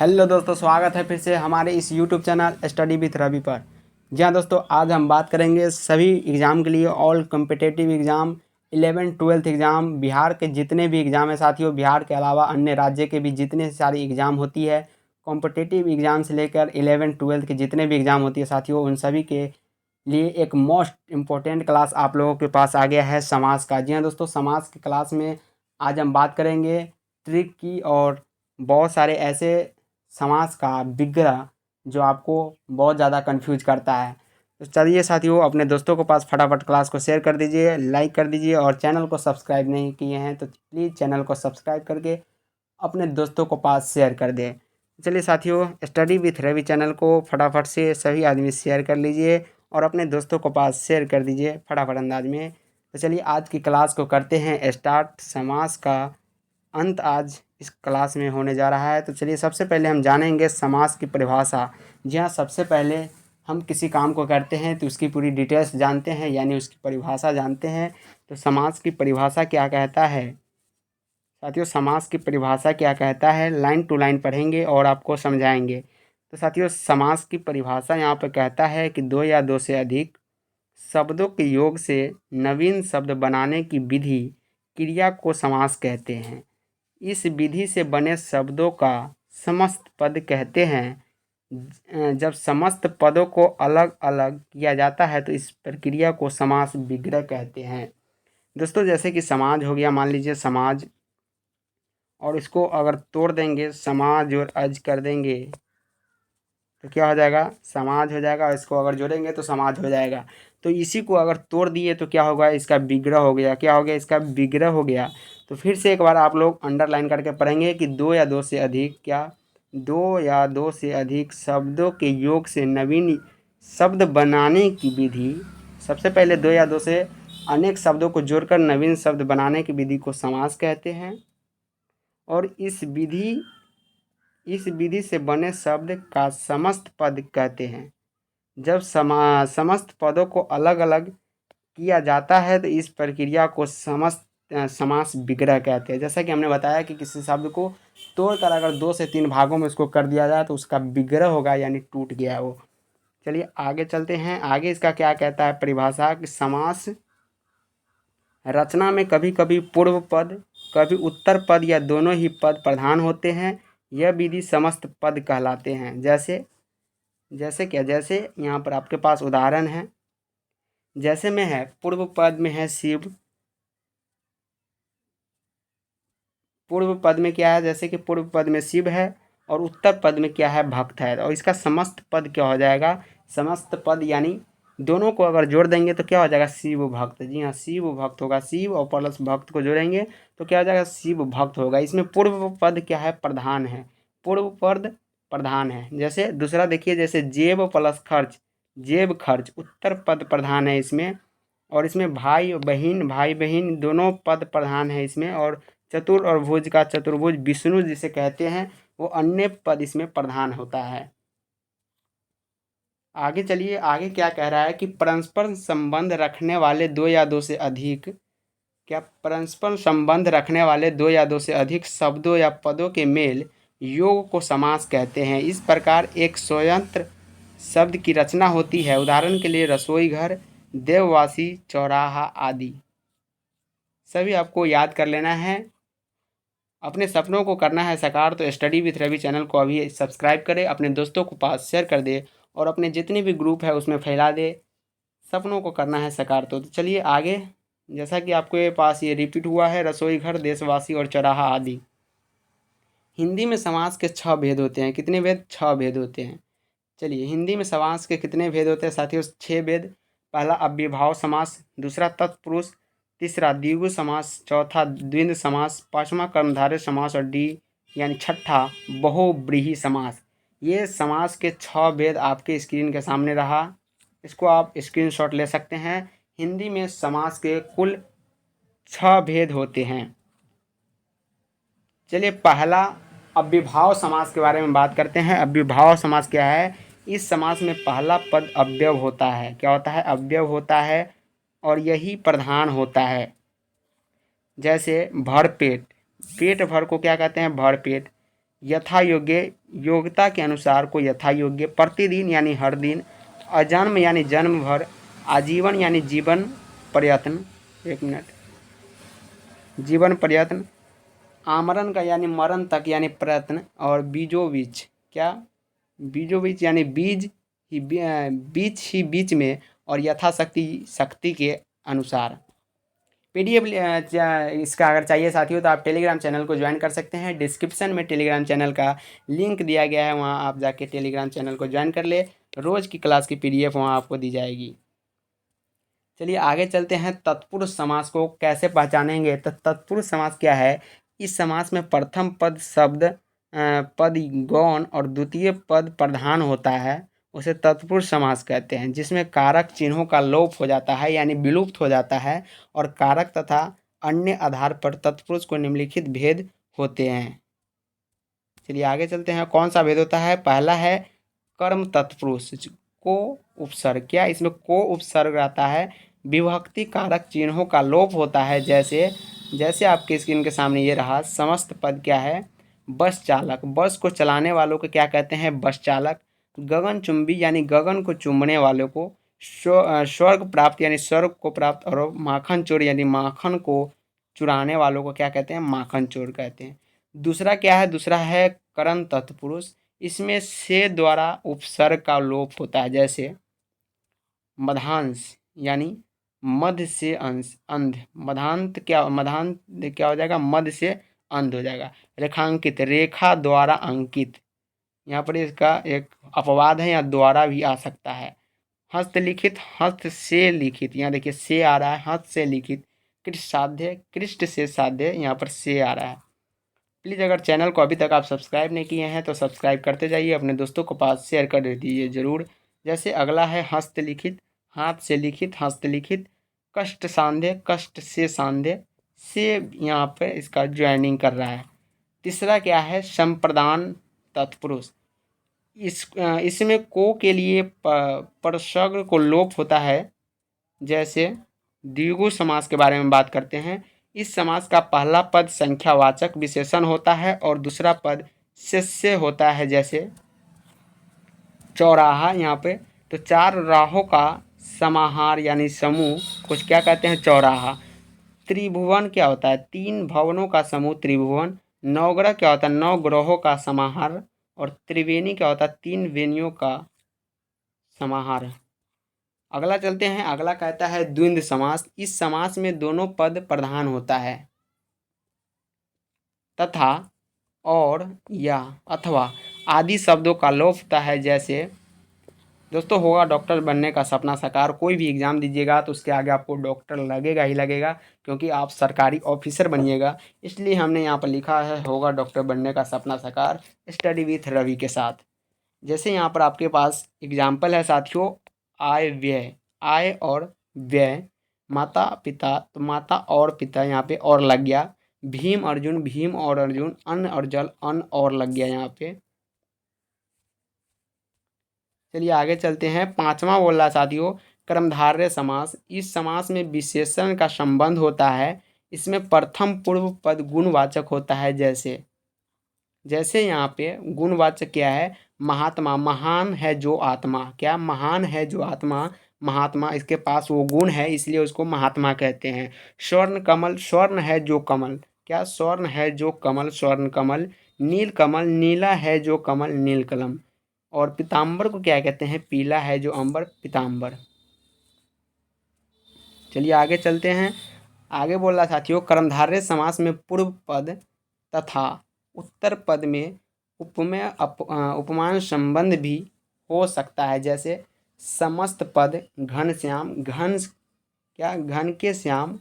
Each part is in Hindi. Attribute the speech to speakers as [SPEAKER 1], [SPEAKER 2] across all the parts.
[SPEAKER 1] हेलो दोस्तों, स्वागत है फिर से हमारे इस YouTube channel study with Ravi पर। जी हाँ दोस्तों, आज हम बात करेंगे सभी एग्ज़ाम के लिए all competitive exam 11th-12th exam, Bihar के जितने भी एग्ज़ाम है साथियों, बिहार के अलावा अन्य राज्य के भी जितने सारी एग्ज़ाम होती है, कॉम्पिटेटिव एग्ज़ाम से लेकर 11th-12th के जितने भी एग्ज़ाम होती है साथियों, उन सभी के लिए एक मोस्ट इम्पोर्टेंट क्लास आप लोगों के पास आ गया है समाज का। जी हाँ दोस्तों, समाज की क्लास में आज हम बात करेंगे ट्रिक की और बहुत सारे ऐसे समाज का विग्रह जो आपको बहुत ज़्यादा कंफ्यूज करता है। तो चलिए साथियों, अपने दोस्तों के पास फटाफट क्लास को शेयर कर दीजिए, लाइक कर दीजिए और चैनल को सब्सक्राइब नहीं किए हैं तो प्लीज़ चैनल को सब्सक्राइब करके अपने दोस्तों को पास शेयर कर दें। चलिए साथियों, स्टडी विथ रवि चैनल को फटाफट से सभी आदमी शेयर कर लीजिए और अपने दोस्तों को पास शेयर कर दीजिए फटाफट अंदाज में। तो चलिए आज की क्लास को करते हैं स्टार्ट। समास का अंत आज इस क्लास में होने जा रहा है। तो चलिए सबसे पहले हम जानेंगे समास की परिभाषा। जी हाँ, सबसे पहले हम किसी काम को करते हैं तो उसकी पूरी डिटेल्स जानते हैं, यानी उसकी परिभाषा जानते हैं। तो समास की परिभाषा क्या कहता है साथियों, समास की परिभाषा क्या कहता है, लाइन टू लाइन पढ़ेंगे और आपको समझाएंगे। तो साथियों, समास की परिभाषा यहाँ पर कहता है कि दो या दो से अधिक शब्दों के योग से नवीन शब्द बनाने की विधि क्रिया को समास कहते हैं। इस विधि से बने शब्दों का समस्त पद कहते हैं। जब समस्त पदों को अलग अलग किया जाता है तो इस प्रक्रिया को समास विग्रह कहते हैं। दोस्तों, जैसे कि समाज हो गया, मान लीजिए समाज, और इसको अगर तोड़ देंगे, समाज और अज कर देंगे तो क्या हो जाएगा, समाज हो जाएगा। और इसको अगर जोड़ेंगे तो समाज हो जाएगा। तो इसी को अगर तोड़ दिए तो क्या होगा, इसका विग्रह हो गया। क्या हो गया, इसका विग्रह हो गया। तो फिर से एक बार आप लोग अंडरलाइन करके पढ़ेंगे कि दो या दो से अधिक, क्या, दो या दो से अधिक शब्दों के योग से नवीन शब्द बनाने की विधि। सबसे पहले दो या दो से अनेक शब्दों को जोड़कर नवीन शब्द बनाने की विधि को समास कहते हैं। और इस विधि से बने शब्द का समस्त पद कहते हैं। जब समस्त पदों को अलग अलग किया जाता है तो इस प्रक्रिया को समास विग्रह कहते हैं। जैसा कि हमने बताया कि किसी शब्द को तोड़कर अगर दो से तीन भागों में उसको कर दिया जाए तो उसका विग्रह होगा, यानी टूट गया वो। चलिए आगे चलते हैं। आगे इसका क्या कहता है परिभाषा, कि समास रचना में कभी कभी पूर्व पद, कभी उत्तर पद या दोनों ही पद प्रधान होते हैं। यह विधि समस्त पद कहलाते हैं। जैसे जैसे क्या, जैसे यहाँ पर आपके पास उदाहरण है। जैसे में है, पूर्व पद में है शिव। पूर्व पद में क्या है, जैसे कि पूर्व पद में शिव है और उत्तर पद में क्या है, भक्त है। और इसका समस्त पद क्या हो जाएगा, समस्त पद यानी दोनों को अगर जोड़ देंगे तो क्या हो जाएगा, शिव भक्त। जी हाँ, शिव भक्त होगा। शिव और प्लस भक्त को जोड़ेंगे तो क्या हो जाएगा, शिव भक्त होगा। इसमें पूर्व पद क्या है, प्रधान है। पूर्व पद प्रधान है। जैसे दूसरा देखिए, जैसे जेब प्लस खर्च, जेब खर्च, उत्तर पद प्रधान है इसमें। और इसमें भाई बहन दोनों पद प्रधान है इसमें। और चतुर और भुज का चतुर्भुज, विष्णु जिसे कहते हैं, वो अन्य पद इसमें प्रधान होता है। आगे चलिए, आगे क्या कह रहा है कि परस्पर संबंध रखने वाले दो या दो से अधिक, क्या, परस्पर संबंध रखने वाले दो या दो से अधिक शब्दों या पदों के मेल योग को समास कहते हैं। इस प्रकार एक स्वतंत्र शब्द की रचना होती है। उदाहरण के लिए रसोई घर, देववासी, चौराहा आदि। सभी आपको याद कर लेना है। अपने सपनों को करना है साकार तो स्टडी विथ रवि चैनल को अभी सब्सक्राइब करें, अपने दोस्तों को पास शेयर कर दे और अपने जितने भी ग्रुप है उसमें फैला दे। सपनों को करना है साकार। तो चलिए आगे, जैसा कि आपके पास ये रिपीट हुआ है, रसोई घर, देशवासी और चौराहा आदि। हिंदी में समास के 6 भेद होते हैं। कितने भेद, 6 भेद होते हैं। चलिए, हिंदी में समास के कितने भेद होते हैं साथियों, 6 भेद। पहला अव्ययभाव समास, दूसरा तत्पुरुष, तीसरा द्विगु समास, चौथा द्वंद्व समास, पांचवा कर्मधारय समास और डी यानी छठा बहुव्रीहि समास। ये समास के 6 भेद आपके स्क्रीन के सामने रहा। इसको आप स्क्रीनशॉट ले सकते हैं। हिंदी में समास के कुल 6 भेद होते हैं। चलिए पहला अव्ययभाव समास के बारे में बात करते हैं। अव्ययभाव समास क्या है, इस समास में पहला पद अव्यय होता है। क्या होता है, अव्यय होता है और यही प्रधान होता है। जैसे भर पेट, पेट भर को क्या कहते हैं, भर पेट। यथा योग्य योग्यता के अनुसार को यथा योग्य, प्रतिदिन यानी हर दिन, अजन्म यानी जन्म भर, आजीवन यानी जीवन प्रयत्न, एक मिनट, जीवन प्रयत्न, आमरण का यानी मरण तक यानी प्रयत्न, और बीजो बीच, क्या बीजो बीच यानी बीज ही बीच ही बीच में, और यथाशक्ति शक्ति के अनुसार। पीडीएफ इसका अगर चाहिए साथियों तो आप टेलीग्राम चैनल को ज्वाइन कर सकते हैं। डिस्क्रिप्शन में टेलीग्राम चैनल का लिंक दिया गया है, वहाँ आप जाके टेलीग्राम चैनल को ज्वाइन कर ले। रोज़ की क्लास की पीडीएफ वहाँ आपको दी जाएगी। चलिए आगे चलते हैं। तत्पुरुष समास को कैसे पहचानेंगे? तो तत्पुरुष समास क्या है? इस समास में प्रथम पद शब्द पद गौण और द्वितीय पद प्रधान होता है, उसे तत्पुरुष समास कहते हैं, जिसमें कारक चिन्हों का लोप हो जाता है यानी विलुप्त हो जाता है, और कारक तथा अन्य आधार पर तत्पुरुष को निम्नलिखित भेद होते हैं। चलिए आगे चलते हैं। कौन सा भेद होता है? पहला है कर्म तत्पुरुष को उपसर्ग, क्या इसमें को उपसर्ग आता है, विभक्ति कारक चिन्हों का लोप होता है। जैसे आपके स्क्रीन के सामने ये रहा, समस्त पद क्या है? बस चालक, बस को चलाने वालों को क्या कहते हैं? बस चालक। गगन चुंबी यानी गगन को चूमने वालों को, स्वर्ग प्राप्त यानी स्वर्ग को प्राप्त, और माखन चोर यानी माखन को चुराने वालों को क्या कहते हैं? माखन चोर कहते हैं। दूसरा क्या है? दूसरा है करण तत्पुरुष, इसमें से द्वारा उपसर्ग का लोप होता है। जैसे मधांश यानी मध्य से अंश, अंध, मधांत क्या हो जाएगा? मध्य से अंध हो जाएगा। रेखांकित, रेखा द्वारा अंकित, यहाँ पर इसका एक अपवाद है, यहाँ द्वारा भी आ सकता है। हस्तलिखित, हस्त से लिखित, यहाँ देखिए से आ रहा है, हस्त से लिखित। कृष्ट साध्य, कृष्ट से साध्य, यहाँ पर से आ रहा है। प्लीज़ अगर चैनल को अभी तक आप सब्सक्राइब नहीं किए हैं तो सब्सक्राइब करते जाइए, अपने दोस्तों को पास शेयर कर दीजिए ज़रूर। जैसे अगला है हस्तलिखित, हाथ से लिखित, हस्तलिखित। कष्ट सांध्य, कष्ट से सांध्य, से यहाँ पे इसका ज्वाइनिंग कर रहा है। तीसरा क्या है? संप्रदान तत्पुरुष, इसमें को के लिए परसर्ग को लोप होता है। जैसे द्विगु समास के बारे में बात करते हैं। इस समास का पहला पद संख्यावाचक विशेषण होता है और दूसरा पद शिष्य होता है। जैसे चौराहा, यहाँ पे तो चार राहों का समाहार यानी समूह कुछ क्या कहते हैं? चौराहा। त्रिभुवन क्या होता है? तीन भवनों का समूह त्रिभुवन। नवग्रह क्या होता है? नौ ग्रहों का समाहार। और त्रिवेणी क्या होता है? तीन वेणियों का समाहार। अगला चलते हैं। अगला कहता है द्वंद्व समास। इस समास में दोनों पद प्रधान होता है, तथा और या अथवा आदि शब्दों का लोप होता है। जैसे दोस्तों होगा डॉक्टर बनने का सपना साकार, कोई भी एग्ज़ाम दीजिएगा तो उसके आगे आपको डॉक्टर लगेगा ही लगेगा, क्योंकि आप सरकारी ऑफिसर बनिएगा। इसलिए हमने यहाँ पर लिखा है होगा डॉक्टर बनने का सपना साकार, स्टडी विथ रवि के साथ। जैसे यहाँ पर आपके पास एग्जाम्पल है साथियों, आय व्यय, आय और व्यय। माता पिता, तो माता और पिता यहाँ पे और लग गया। भीम अर्जुन, भीम और अर्जुन। अन्न और जल, अन्न और लग गया यहाँ पे। चलिए आगे चलते हैं। पांचवा बोल रहा साथियों कर्मधारय समास। इस समास में विशेषण का संबंध होता है, इसमें प्रथम पूर्व पद गुणवाचक होता है। जैसे यहाँ पे गुणवाचक क्या है? महात्मा, महान है जो आत्मा, क्या महान है जो आत्मा, महात्मा, इसके पास वो गुण है इसलिए उसको महात्मा कहते हैं। स्वर्ण कमल, स्वर्ण है जो कमल, क्या स्वर्ण है जो कमल, स्वर्ण कमल। नील कमल, नीला है जो कमल, नील कलम। और पीताम्बर को क्या कहते हैं? पीला है जो अंबर, पीताम्बर। चलिए आगे चलते हैं। आगे बोल रहा साथियों कर्मधारय समास में पूर्व पद तथा उत्तर पद में उपमेय उपमान संबंध भी हो सकता है। जैसे समस्त पद घनश्याम, घन क्या? घन के श्याम,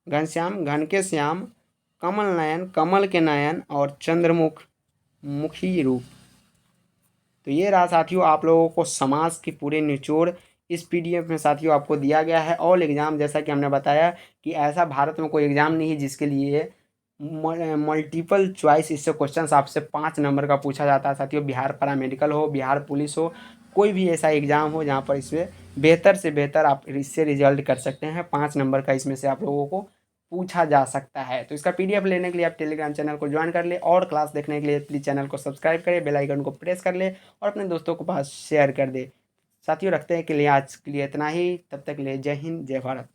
[SPEAKER 1] घनश्याम, घन के श्याम। कमल नयन, कमल के नयन। और चंद्रमुख, मुखी रूप। तो ये रहा साथियों आप लोगों को समास की पूरे निचोड़ इस पीडीएफ में साथियों आपको दिया गया है। ऑल एग्ज़ाम, जैसा कि हमने बताया कि ऐसा भारत में कोई एग्ज़ाम नहीं है जिसके लिए मल्टीपल चॉइस इससे क्वेश्चंस आपसे 5 नंबर का पूछा जाता है साथियों। बिहार पैरामेडिकल हो, बिहार पुलिस हो, कोई भी ऐसा एग्ज़ाम हो जहाँ पर इसमें बेहतर से बेहतर आप इससे रिजल्ट कर सकते हैं। 5 नंबर का इसमें से आप लोगों को पूछा जा सकता है। तो इसका PDF लेने के लिए आप टेलीग्राम चैनल को ज्वाइन कर ले और क्लास देखने के लिए प्लीज़ चैनल को सब्सक्राइब करें, बेल आइकन को प्रेस कर ले और अपने दोस्तों के पास शेयर कर दे। साथियों, रखते हैं के लिए आज के लिए इतना ही। तब तक के लिए जय हिंद, जय भारत।